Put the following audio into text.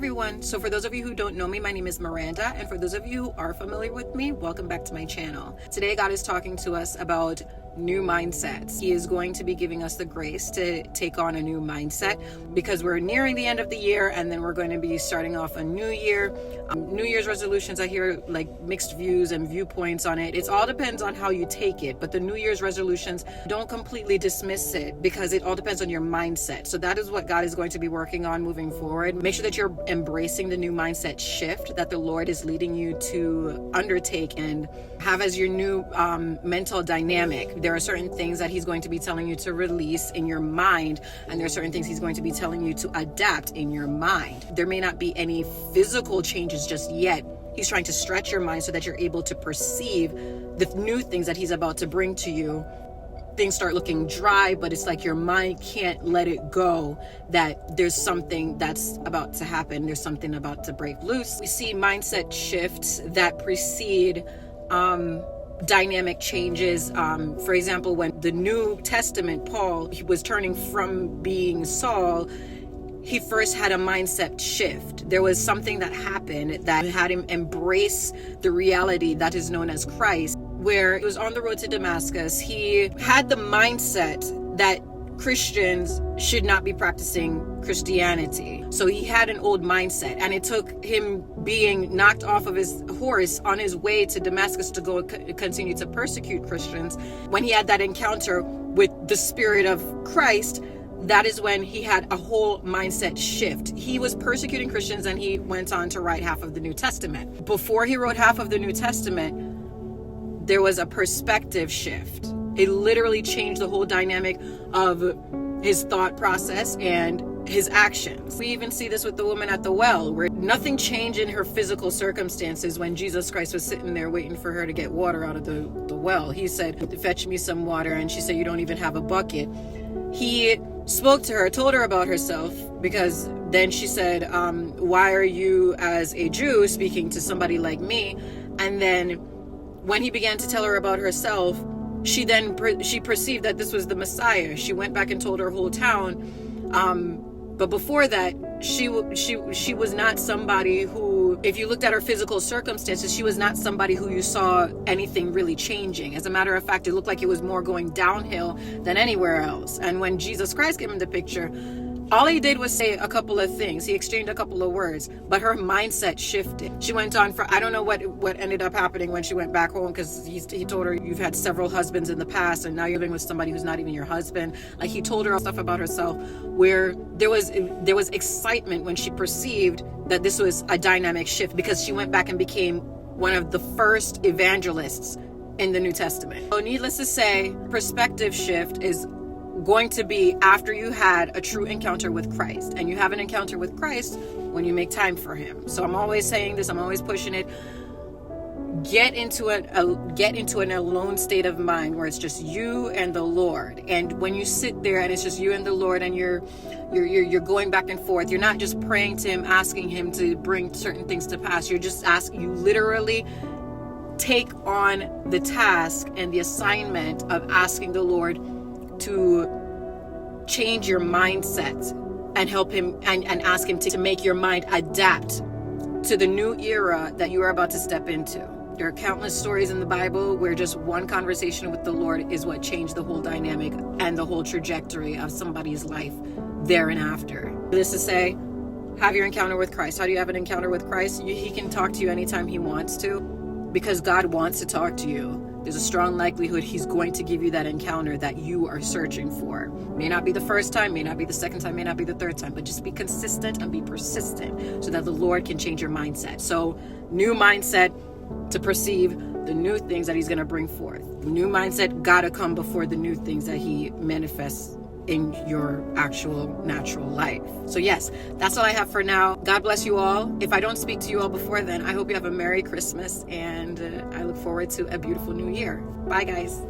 everyone. So for those of you who don't know me, my name is Miranda, and for those of you who are familiar with me, welcome back to my channel. Today God is talking to us about new mindsets. He is going to be giving us the grace to take on a new mindset because we're nearing the end of the year, and then we're going to be starting off a new year. New Year's resolutions, I hear like mixed views and viewpoints on it. It all depends on how you take it, but the New Year's resolutions, don't completely dismiss it because it all depends on your mindset. So that is what God is going to be working on moving forward. Make sure that you're embracing the new mindset shift that the Lord is leading you to undertake and have as your new mental dynamic. There are certain things that He's going to be telling you to release in your mind, and there are certain things He's going to be telling you to adapt in your mind. There may not be any physical changes just yet. He's trying to stretch your mind so that you're able to perceive the new things that He's about to bring to you. Things start looking dry, but it's like your mind can't let it go, that there's something that's about to happen. There's something about to break loose. We see mindset shifts that precede dynamic changes. For example, when the New Testament, Paul, he was turning from being Saul, he first had a mindset shift. There was something that happened that had him embrace the reality that is known as Christ. Where he was on the road to Damascus, he had the mindset that Christians should not be practicing Christianity. So he had an old mindset, and it took him being knocked off of his horse on his way to Damascus to go continue to persecute Christians. When he had that encounter with the Spirit of Christ, that is when he had a whole mindset shift. He was persecuting Christians, and he went on to write half of the New Testament. Before he wrote half of the New Testament, there was a perspective shift. It literally changed the whole dynamic of his thought process and his actions. We even see this with the woman at the well, where nothing changed in her physical circumstances when Jesus Christ was sitting there waiting for her to get water out of the well. He said, "Fetch me some water," and she said, "You don't even have a bucket." He spoke to her, told her about herself, because then she said, "Why are you, as a Jew, speaking to somebody like me?" And then when he began to tell her about herself, she perceived that this was the Messiah. She went back and told her whole town. But before that, she was not somebody who, if you looked at her physical circumstances, she was not somebody who you saw anything really changing. As a matter of fact, it looked like it was more going downhill than anywhere else. And when Jesus Christ came in the picture, all he did was say a couple of things. He exchanged a couple of words, but her mindset shifted. She went on for, I don't know what ended up happening when she went back home, because he told her, "You've had several husbands in the past, and now you're living with somebody who's not even your husband." Like, he told her stuff about herself where there was excitement when she perceived that this was a dynamic shift, because she went back and became one of the first evangelists in the New Testament. So needless to say, perspective shift is going to be after you had a true encounter with Christ. And you have an encounter with Christ when you make time for Him. So I'm always saying this, I'm always pushing it. Get into an alone state of mind where it's just you and the Lord. And when you sit there and it's just you and the Lord, and you're going back and forth, you're not just praying to Him, asking Him to bring certain things to pass. You're just asking, you literally take on the task and the assignment of asking the Lord to change your mindset and help Him and ask Him to make your mind adapt to the new era that you are about to step into. There are countless stories in the Bible where just one conversation with the Lord is what changed the whole dynamic and the whole trajectory of somebody's life there and after. This to say, have your encounter with Christ. How do you have an encounter with Christ? He can talk to you anytime He wants to, because God wants to talk to you. There's a strong likelihood He's going to give you that encounter that you are searching for. May not be the first time, may not be the second time, may not be the third time, but just be consistent and be persistent so that the Lord can change your mindset. So, new mindset to perceive the new things that He's going to bring forth. New mindset gotta come before the new things that He manifests in your actual natural life. So yes, that's all I have for now. God bless you all. If I don't speak to you all before then, I hope you have a Merry Christmas, and I look forward to a beautiful new year. Bye guys.